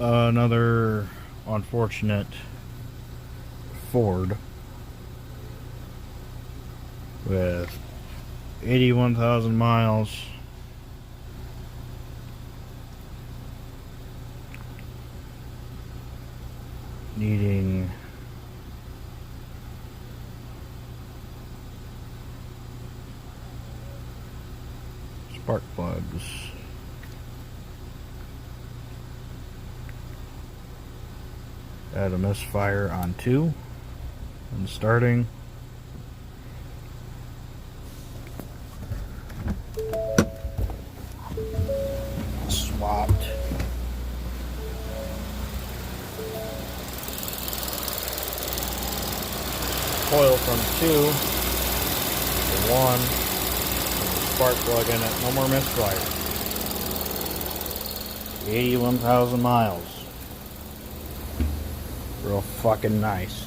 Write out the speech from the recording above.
Another unfortunate Ford with 81,000 miles. Needing spark plugs. Add a misfire on 2 and starting. Swapped. Coil from 2 to 1. Spark plug in it. No more misfire. 81,000 miles. Real fucking nice.